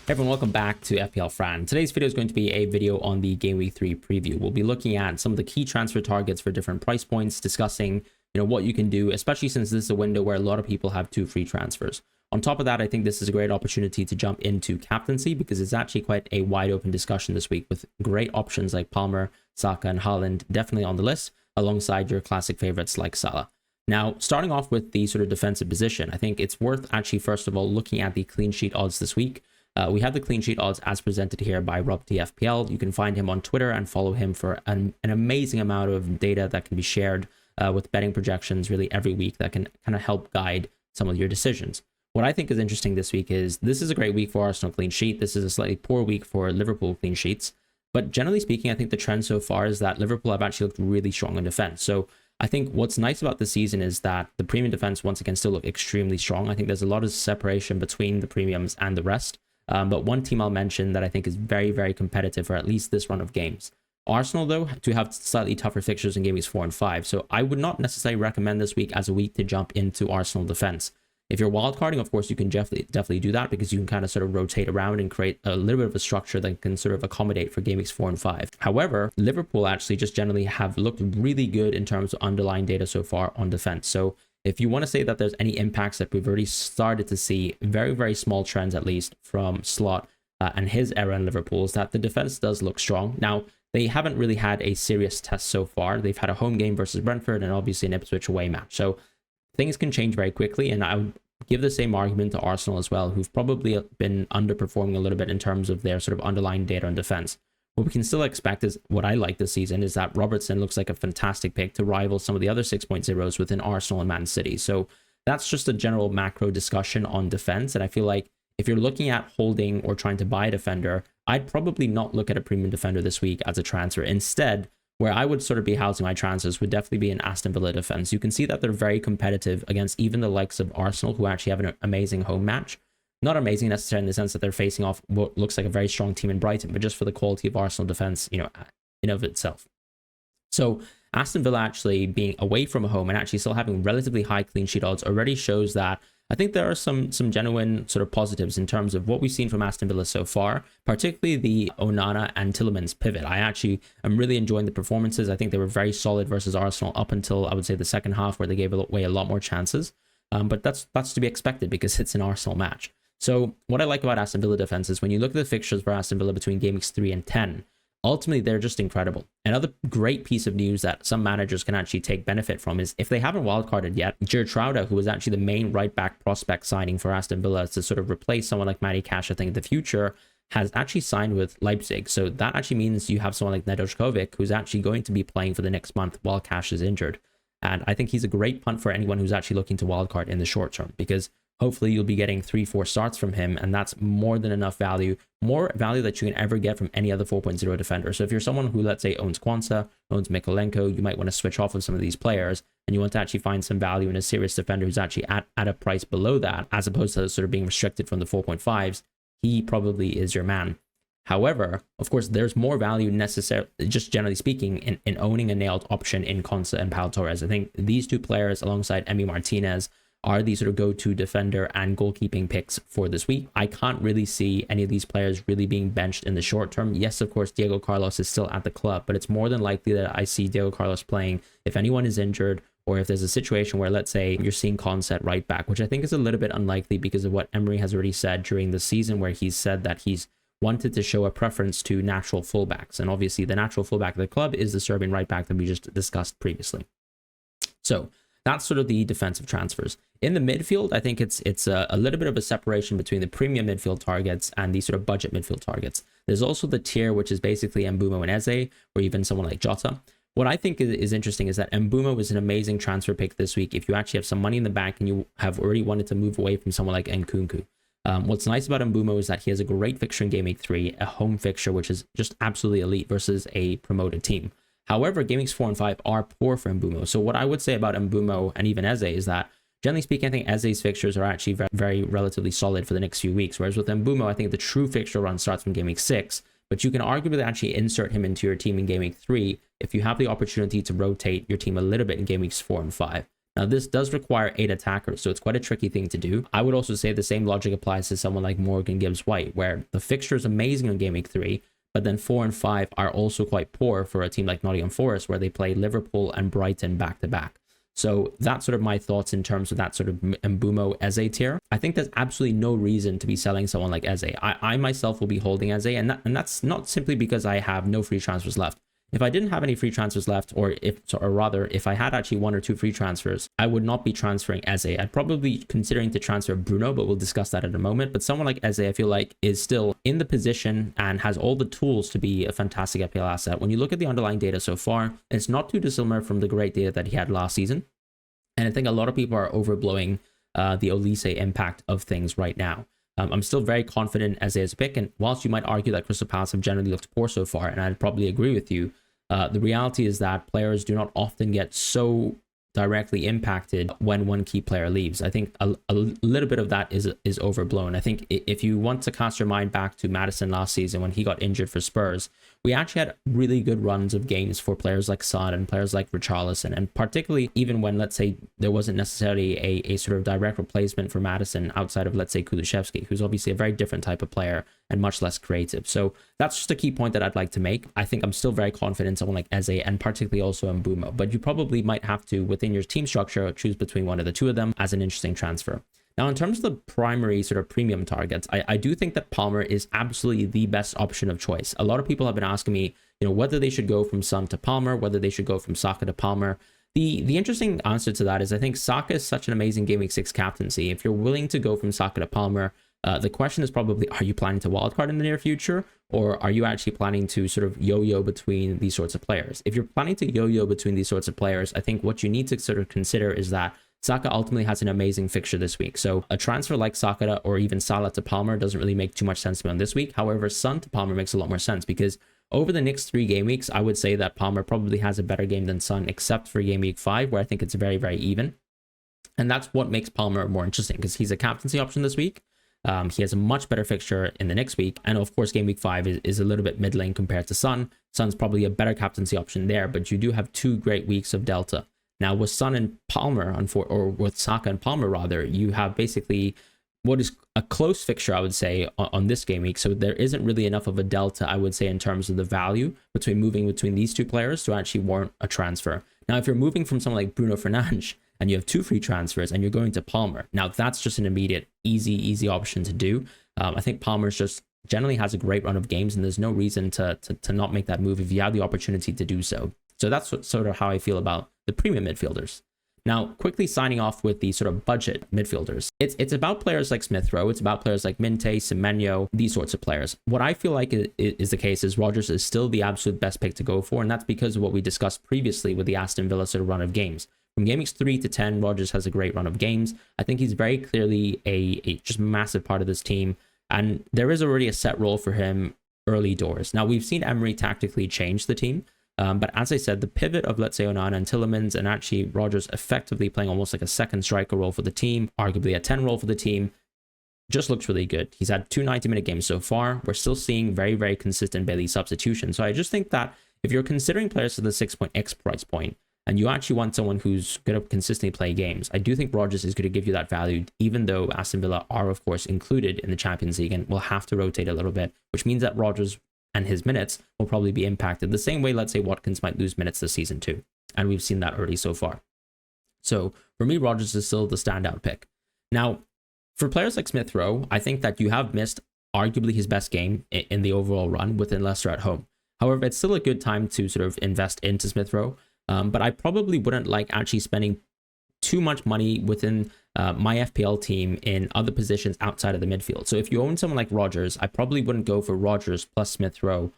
Hey everyone, welcome back to FPL Fran. Today's video is going to be a video on the Game Week 3 preview. We'll be looking at some of the key transfer targets for different price points, discussing what you can do, especially since this is a window where a lot of people have 2 free transfers. On top of that, I think this is a great opportunity to jump into captaincy because it's actually quite a wide open discussion this week with great options like Palmer, Saka and Haaland definitely on the list, alongside your classic favorites like Salah. Now, starting off with the sort of defensive position, I think it's worth actually first of all looking at the clean sheet odds this week. We have the clean sheet odds as presented here by Rob TFPL. You can find him on Twitter and follow him for an amazing amount of data that can be shared with betting projections really every week that can kind of help guide some of your decisions. What I think is interesting this week is this is a great week for Arsenal clean sheet. This is a slightly poor week for Liverpool clean sheets. But generally speaking, I think the trend so far is that Liverpool have actually looked really strong in defense. So I think what's nice about this season is that the premium defense once again still look extremely strong. I think there's a lot of separation between the premiums and the rest. But one team I'll mention that I think is very, very competitive for at least this run of games. Arsenal, though, do have slightly tougher fixtures in game weeks 4 and 5. So I would not necessarily recommend this week as a week to jump into Arsenal defense. If you're wildcarding, of course, you can definitely do that because you can kind of sort of rotate around and create a little bit of a structure that can sort of accommodate for game weeks 4 and 5. However, Liverpool actually just generally have looked really good in terms of underlying data so far on defense. So if you want to say that there's any impacts that we've already started to see, very, very small trends at least from Slot and his era in Liverpool, is that the defense does look strong. Now, they haven't really had a serious test so far. They've had a home game versus Brentford and obviously an Ipswich away match. So things can change very quickly, and I would give the same argument to Arsenal as well, who've probably been underperforming a little bit in terms of their sort of underlying data on defense. What we can still expect is what I like this season is that Robertson looks like a fantastic pick to rival some of the other 6.0s within Arsenal and Man City. So that's just a general macro discussion on defense. And I feel like if you're looking at holding or trying to buy a defender, I'd probably not look at a premium defender this week as a transfer. Instead, where I would sort of be housing my transfers would definitely be an Aston Villa defense. You can see that they're very competitive against even the likes of Arsenal, who actually have an amazing home match. Not amazing necessarily in the sense that they're facing off what looks like a very strong team in Brighton, but just for the quality of Arsenal defense, in of itself. So Aston Villa actually being away from home and actually still having relatively high clean sheet odds already shows that I think there are some genuine sort of positives in terms of what we've seen from Aston Villa so far, particularly the Onana and Tielemans pivot. I actually am really enjoying the performances. I think they were very solid versus Arsenal up until I would say the second half, where they gave away a lot more chances. But that's to be expected because it's an Arsenal match. So what I like about Aston Villa defense is when you look at the fixtures for Aston Villa between game weeks 3 and 10, ultimately they're just incredible. Another great piece of news that some managers can actually take benefit from is if they haven't wildcarded yet, Gertruida, who was actually the main right back prospect signing for Aston Villa to sort of replace someone like Matty Cash, I think in the future, has actually signed with Leipzig. So that actually means you have someone like Nedoškovic who's actually going to be playing for the next month while Cash is injured. And I think he's a great punt for anyone who's actually looking to wildcard in the short term, because hopefully you'll be getting 3-4 starts from him, and that's more than enough value, more value that you can ever get from any other 4.0 defender. So if you're someone who, let's say, owns Kwanzaa, owns Mikolenko, you might want to switch off of some of these players, and you want to actually find some value in a serious defender who's actually at a price below that, as opposed to sort of being restricted from the 4.5s, he probably is your man. However, of course, there's more value necessary, just generally speaking, in owning a nailed option in Kwanzaa and Pau Torres. I think these two players, alongside Emi Martinez, are the sort of go-to defender and goalkeeping picks for this week. I can't really see any of these players really being benched in the short term. Yes, of course, Diego Carlos is still at the club, but it's more than likely that I see Diego Carlos playing if anyone is injured, or if there's a situation where, let's say, you're seeing Concept right back, which I think is a little bit unlikely because of what Emery has already said during the season, where he's said that he's wanted to show a preference to natural fullbacks. And obviously the natural fullback of the club is the Serbian right back that we just discussed previously. So that's sort of the defensive transfers. In the midfield, I think it's a little bit of a separation between the premium midfield targets and the sort of budget midfield targets. There's also the tier, which is basically Mbeumo and Eze, or even someone like Jota. What I think is interesting is that Mbeumo was an amazing transfer pick this week if you actually have some money in the bank and you have already wanted to move away from someone like Nkunku. What's nice about Mbeumo is that he has a great fixture in Game Week 3, a home fixture, which is just absolutely elite versus a promoted team. However, Game Weeks 4 and 5 are poor for Mbeumo. So what I would say about Mbeumo and even Eze is that, generally speaking, I think Eze's fixtures are actually very, very relatively solid for the next few weeks. Whereas with Mbeumo, I think the true fixture run starts from Game Week 6. But you can arguably actually insert him into your team in Game Week 3 if you have the opportunity to rotate your team a little bit in Game Weeks 4 and 5. Now, this does require 8 attackers, so it's quite a tricky thing to do. I would also say the same logic applies to someone like Morgan Gibbs-White, where the fixture is amazing on Game Week 3, but then 4 and 5 are also quite poor for a team like Nottingham Forest, where they play Liverpool and Brighton back-to-back. So that's sort of my thoughts in terms of that sort of Mbumo Eze tier. I think there's absolutely no reason to be selling someone like Eze. I myself will be holding Eze, and that's not simply because I have no free transfers left. If I didn't have any free transfers left, or rather, if I had actually 1 or 2 free transfers, I would not be transferring Eze. I'd probably be considering to transfer Bruno, but we'll discuss that in a moment. But someone like Eze, I feel like, is still in the position and has all the tools to be a fantastic FPL asset. When you look at the underlying data so far, it's not too dissimilar from the great data that he had last season. And I think a lot of people are overblowing the Olise impact of things right now. I'm still very confident as a pick, and whilst you might argue that Crystal Palace have generally looked poor so far, and I'd probably agree with you, the reality is that players do not often get so directly impacted when one key player leaves. I think a little bit of that is overblown. I think if you want to cast your mind back to Maddison last season when he got injured for Spurs, we actually had really good runs of games for players like Son and players like Richarlison, and particularly even when, let's say, there wasn't necessarily a sort of direct replacement for Maddison outside of, let's say, Kulusevski, who's obviously a very different type of player and much less creative. So that's just a key point that I'd like to make. I think I'm still very confident in someone like Eze, and particularly also Mbumo, but you probably might have to, within your team structure, choose between one of the two of them as an interesting transfer. Now, in terms of the primary sort of premium targets, I do think that Palmer is absolutely the best option of choice. A lot of people have been asking me, whether they should go from Son to Palmer, whether they should go from Saka to Palmer. The interesting answer to that is I think Saka is such an amazing Game Week 6 captaincy. If you're willing to go from Saka to Palmer, the question is probably, are you planning to wildcard in the near future, or are you actually planning to sort of yo-yo between these sorts of players? If you're planning to yo-yo between these sorts of players, I think what you need to sort of consider is that Saka ultimately has an amazing fixture this week. So a transfer like Saka or even Salah to Palmer doesn't really make too much sense to me on this week. However, Son to Palmer makes a lot more sense, because over the next 3 game weeks, I would say that Palmer probably has a better game than Son, except for Game Week 5, where I think it's very, very even. And that's what makes Palmer more interesting, because he's a captaincy option this week. He has a much better fixture in the next week. And of course, Game Week 5 is a little bit middling compared to Son. Son's probably a better captaincy option there, but you do have 2 great weeks of delta. Now, with Son and Palmer, or with Saka and Palmer, rather, you have basically what is a close fixture, I would say, on this game week. So there isn't really enough of a delta, I would say, in terms of the value between moving between these 2 players to actually warrant a transfer. Now, if you're moving from someone like Bruno Fernandes and you have 2 free transfers and you're going to Palmer, now that's just an immediate, easy option to do. I think Palmer's just generally has a great run of games, and there's no reason to not make that move if you have the opportunity to do so. So that's sort of how I feel about the premium midfielders. Now, quickly signing off with the sort of budget midfielders. It's about players like Smith Rowe. It's about players like Minte, Semenyo, these sorts of players. What I feel like is the case is Rodgers is still the absolute best pick to go for, and that's because of what we discussed previously with the Aston Villa sort of run of games. From game weeks 3 to 10, Rodgers has a great run of games. I think he's very clearly a just massive part of this team, and there is already a set role for him early doors. Now, we've seen Emery tactically change the team. But as I said, the pivot of, let's say, Onana and Tielemans, and actually Rodgers effectively playing almost like a second striker role for the team, arguably a 10 role for the team, just looks really good. He's had 2 90-minute games so far. We're still seeing very, very consistent Bailey substitution. So I just think that if you're considering players to the 6.x price point, and you actually want someone who's going to consistently play games, I do think Rodgers is going to give you that value, even though Aston Villa are, of course, included in the Champions League and will have to rotate a little bit, which means that Rodgers and his minutes will probably be impacted the same way, let's say, Watkins might lose minutes this season too. And we've seen that already so far. So for me, Rodgers is still the standout pick. Now, for players like Smith Rowe, I think that you have missed arguably his best game in the overall run within Leicester at home. However, it's still a good time to sort of invest into Smith Rowe. But I probably wouldn't like actually spending too much money within my FPL team in other positions outside of the midfield. So if you own someone like Rodgers, I probably wouldn't go for Rodgers plus Smith Rowe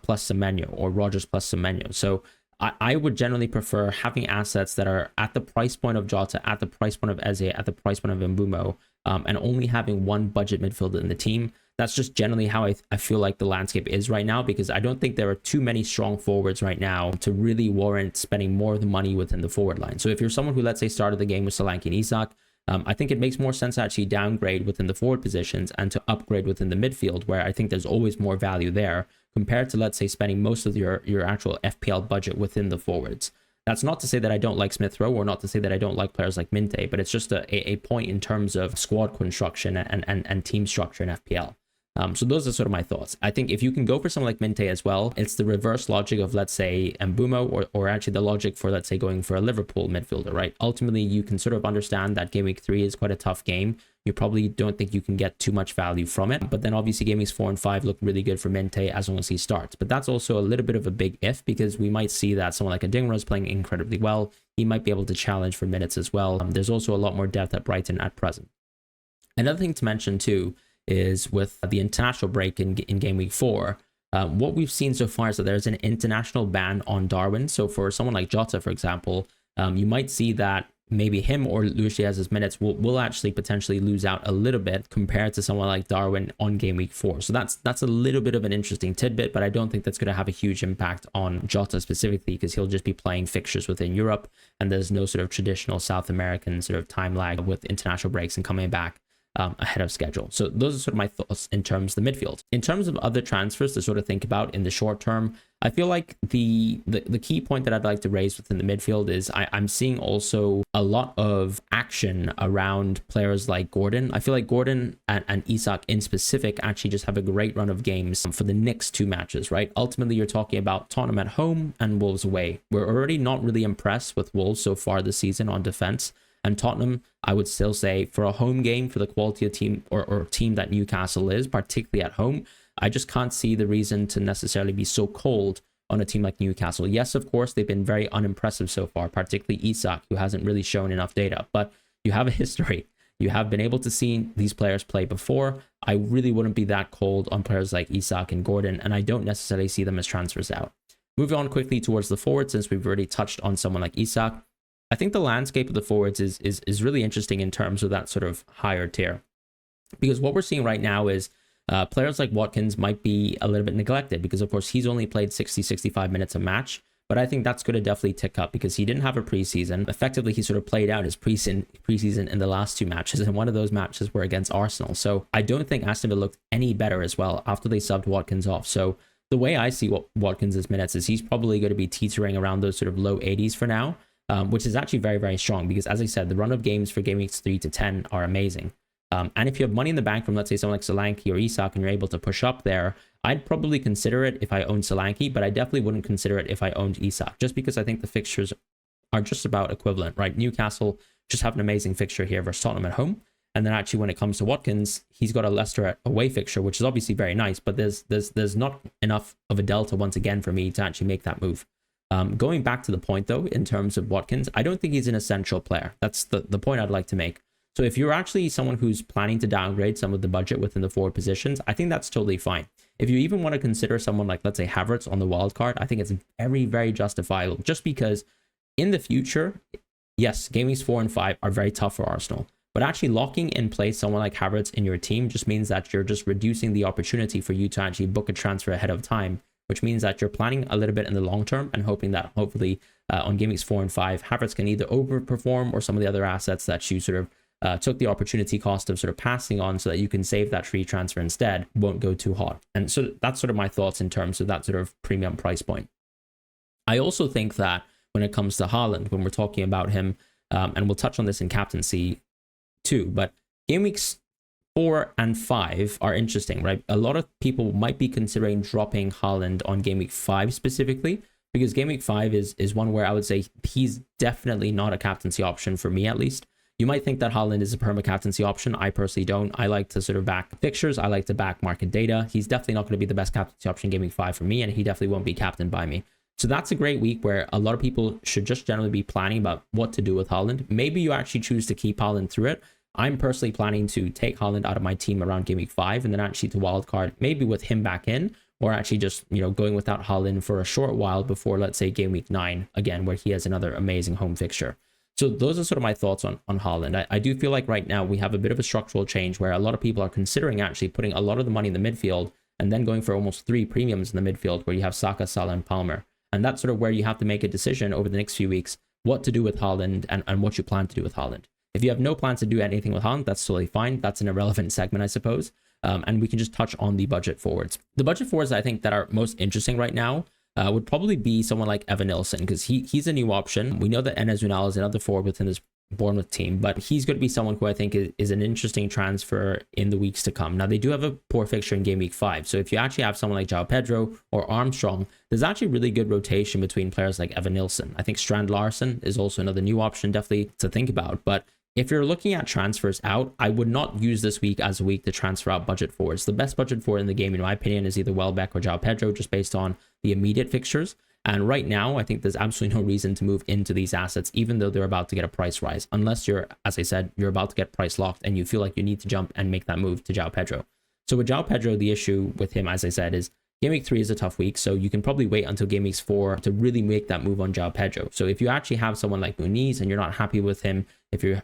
plus Semenyo, or Rodgers plus Semenyo. So I would generally prefer having assets that are at the price point of Jota, at the price point of Eze, at the price point of Mbumo, and only having one budget midfielder in the team. That's just generally how I feel like the landscape is right now, because I don't think there are too many strong forwards right now to really warrant spending more of the money within the forward line. So if you're someone who, let's say, started the game with Solanke and Isak, I think it makes more sense to actually downgrade within the forward positions and to upgrade within the midfield, where I think there's always more value there compared to, let's say, spending most of your actual FPL budget within the forwards. That's not to say that I don't like Smith Rowe, or not to say that I don't like players like Minte, but it's just a point in terms of squad construction and team structure in FPL. So those are sort of my thoughts. I think if you can go for someone like Minte as well, it's the reverse logic of, let's say, Mbumo, or actually the logic for, let's say, going for a Liverpool midfielder, right? Ultimately, you can sort of understand that game week 3 is quite a tough game. You probably don't think you can get too much value from it. But then obviously game weeks 4 and 5 look really good for Minte as long as he starts. But that's also a little bit of a big if, because we might see that someone like Adingra is playing incredibly well. He might be able to challenge for minutes as well. There's also a lot more depth at Brighton at present. Another thing to mention too is with the international break in game week 4, what we've seen so far is that there's an international ban on Darwin. So for someone like Jota, for example, you might see that maybe him or Luis Diaz's minutes will actually potentially lose out a little bit compared to someone like Darwin on game week 4. So that's a little bit of an interesting tidbit, but I don't think that's going to have a huge impact on Jota specifically, because he'll just be playing fixtures within Europe, and there's no sort of traditional South American sort of time lag with international breaks and coming back ahead of schedule. So those are sort of my thoughts in terms of the midfield. In terms of other transfers to sort of think about in the short term, I feel like the key point that I'd like to raise within the midfield is I'm seeing also a lot of action around players like Gordon. I feel like Gordon and Isak in specific actually just have a great run of games for the next 2 matches, right? Ultimately, you're talking about Tottenham at home and Wolves away. We're already not really impressed with Wolves so far this season on defense. And Tottenham, I would still say, for a home game, for the quality of team or team that Newcastle is, particularly at home, I just can't see the reason to necessarily be so cold on a team like Newcastle. Yes, of course, they've been very unimpressive so far, particularly Isak, who hasn't really shown enough data. But you have a history. You have been able to see these players play before. I really wouldn't be that cold on players like Isak and Gordon, and I don't necessarily see them as transfers out. Moving on quickly towards the forward, since we've already touched on someone like Isak, I think the landscape of the forwards is really interesting in terms of that sort of higher tier, because what we're seeing right now is players like Watkins might be a little bit neglected, because of course he's only played 60-65 minutes a match, but I think that's going to definitely tick up because he didn't have a preseason. Effectively, he sort of played out his preseason in the last 2 matches, and one of those matches were against Arsenal. So I don't think Aston Villa looked any better as well after they subbed Watkins off. So the way I see Watkins' minutes is he's probably going to be teetering around those sort of low 80s for now. Which is actually very, very strong, because as I said, the run of games for game weeks 3 to 10 are amazing. And if you have money in the bank from, let's say, someone like Solanke or Isak, and you're able to push up there, I'd probably consider it if I owned Solanke, but I definitely wouldn't consider it if I owned Isak, just because I think the fixtures are just about equivalent, right? Newcastle just have an amazing fixture here versus Tottenham at home. And then actually when it comes to Watkins, he's got a Leicester away fixture, which is obviously very nice, but there's not enough of a delta once again for me to actually make that move. Going back to the point though, in terms of Watkins, I don't think he's an essential player. That's the point I'd like to make. So if you're actually someone who's planning to downgrade some of the budget within the forward positions, I think that's totally fine. If you even want to consider someone like, let's say, Havertz on the wild card, I think it's very, very justifiable, just because in the future, yes, game weeks 4 and 5 are very tough for Arsenal, but actually locking in place someone like Havertz in your team just means that you're just reducing the opportunity for you to actually book a transfer ahead of time, which means that you're planning a little bit in the long term and hoping that hopefully on game weeks 4 and 5, Havertz can either overperform, or some of the other assets that you sort of took the opportunity cost of sort of passing on so that you can save that free transfer instead, won't go too hot. And so that's sort of my thoughts in terms of that sort of premium price point. I also think that when it comes to Haaland, when we're talking about him, and we'll touch on this in captaincy too, but game weeks 4 and 5 are interesting, right? A lot of people might be considering dropping Haaland on game week 5 specifically, because game week 5 is one where I would say he's definitely not a captaincy option for me, at least. You might think that Haaland is a perma captaincy option. I personally don't. I like to sort of back fixtures. I like to back market data. He's definitely not going to be the best captaincy option game week 5 for me, and he definitely won't be captained by me. So that's a great week where a lot of people should just generally be planning about what to do with Haaland. Maybe you actually choose to keep Haaland through it. I'm personally planning to take Haaland out of my team around game week 5 and then actually to wildcard, maybe with him back in, or actually just, going without Haaland for a short while before, let's say, game week 9, again, where he has another amazing home fixture. So those are sort of my thoughts on Haaland. I do feel like right now we have a bit of a structural change where a lot of people are considering actually putting a lot of the money in the midfield and then going for almost 3 premiums in the midfield, where you have Saka, Salah, and Palmer. And that's sort of where you have to make a decision over the next few weeks, what to do with Haaland and what you plan to do with Haaland. If you have no plans to do anything with Haaland, that's totally fine. That's an irrelevant segment, I suppose. And we can just touch on the budget forwards. The budget forwards, I think, that are most interesting right now would probably be someone like Evan Nilsson, because he's a new option. We know that Enes Unal is another forward within this Bournemouth team, but he's going to be someone who I think is an interesting transfer in the weeks to come. Now, they do have a poor fixture in game week 5, so if you actually have someone like João Pedro or Armstrong, there's actually really good rotation between players like Evan Nilsson. I think Strand Larsen is also another new option definitely to think about, but if you're looking at transfers out, I would not use this week as a week to transfer out budget forwards. The best budget forward in the game, in my opinion, is either Welbeck or João Pedro, just based on the immediate fixtures. And right now, I think there's absolutely no reason to move into these assets, even though they're about to get a price rise, unless you're, as I said, you're about to get price locked and you feel like you need to jump and make that move to João Pedro. So with João Pedro, the issue with him, as I said, is game week 3 is a tough week, so you can probably wait until game week 4 to really make that move on João Pedro. So if you actually have someone like Muniz and you're not happy with him, if you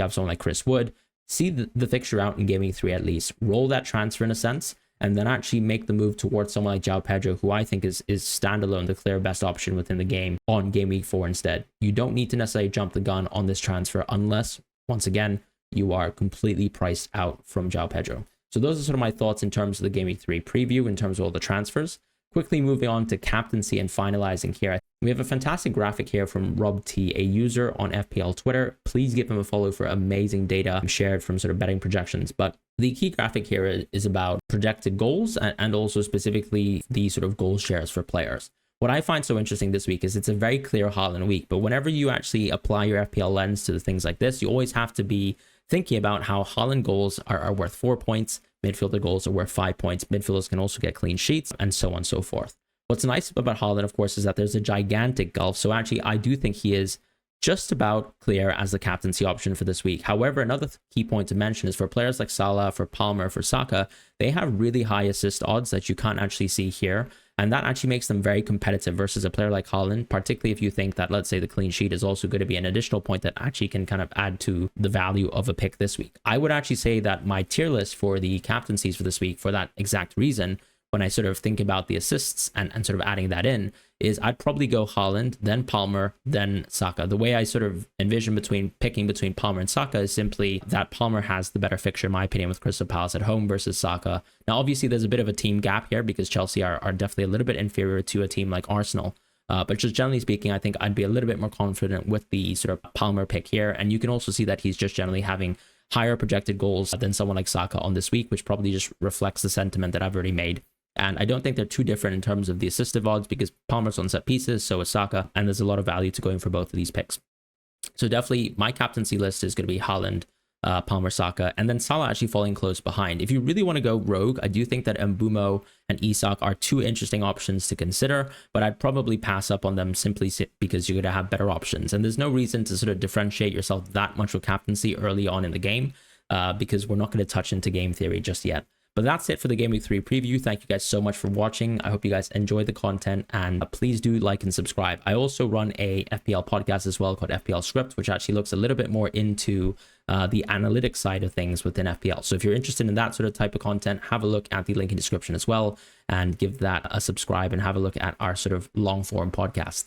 have someone like Chris Wood, see the fixture out in game week 3 at least, roll that transfer in a sense, and then actually make the move towards someone like João Pedro, who I think is standalone the clear best option within the game on game week 4 instead. You don't need to necessarily jump the gun on this transfer unless, once again, you are completely priced out from João Pedro. So those are sort of my thoughts in terms of the game week 3 preview, in terms of all the transfers. Quickly moving on to captaincy and finalizing here. We have a fantastic graphic here from Rob T, a user on FPL Twitter. Please give him a follow for amazing data shared from sort of betting projections. But the key graphic here is about projected goals and also specifically the sort of goal shares for players. What I find so interesting this week is it's a very clear Haaland week, but whenever you actually apply your FPL lens to things like this, you always have to be thinking about how Haaland goals are worth 4 points, midfielder goals are worth 5 points, midfielders can also get clean sheets, and so on and so forth. What's nice about Haaland, of course, is that there's a gigantic gulf. So actually, I do think he is just about clear as the captaincy option for this week. However, another key point to mention is for players like Salah, for Palmer, for Saka, they have really high assist odds that you can't actually see here. And that actually makes them very competitive versus a player like Haaland, particularly if you think that, let's say, the clean sheet is also going to be an additional point that actually can kind of add to the value of a pick this week. I would actually say that my tier list for the captaincies for this week, for that exact reason, when I sort of think about the assists and sort of adding that in, is I'd probably go Haaland, then Palmer, then Saka. The way I sort of envision picking between Palmer and Saka is simply that Palmer has the better fixture, in my opinion, with Crystal Palace at home versus Saka. Now, obviously, there's a bit of a team gap here because Chelsea are definitely a little bit inferior to a team like Arsenal. But just generally speaking, I think I'd be a little bit more confident with the sort of Palmer pick here. And you can also see that he's just generally having higher projected goals than someone like Saka on this week, which probably just reflects the sentiment that I've already made. And I don't think they're too different in terms of the assistive odds because Palmer's on set pieces, so is Saka, and there's a lot of value to going for both of these picks. So definitely my captaincy list is going to be Haaland, Palmer, Saka, and then Salah actually falling close behind. If you really want to go rogue, I do think that Mbumo and Isak are two interesting options to consider, but I'd probably pass up on them simply because you're going to have better options. And there's no reason to sort of differentiate yourself that much with captaincy early on in the game because we're not going to touch into game theory just yet. But that's it for the Game Week 3 preview. Thank you guys so much for watching. I hope you guys enjoyed the content and please do like and subscribe. I also run a FPL podcast as well called FPL Script, which actually looks a little bit more into the analytics side of things within FPL. So if you're interested in that sort of type of content, have a look at the link in description as well and give that a subscribe and have a look at our sort of long form podcast.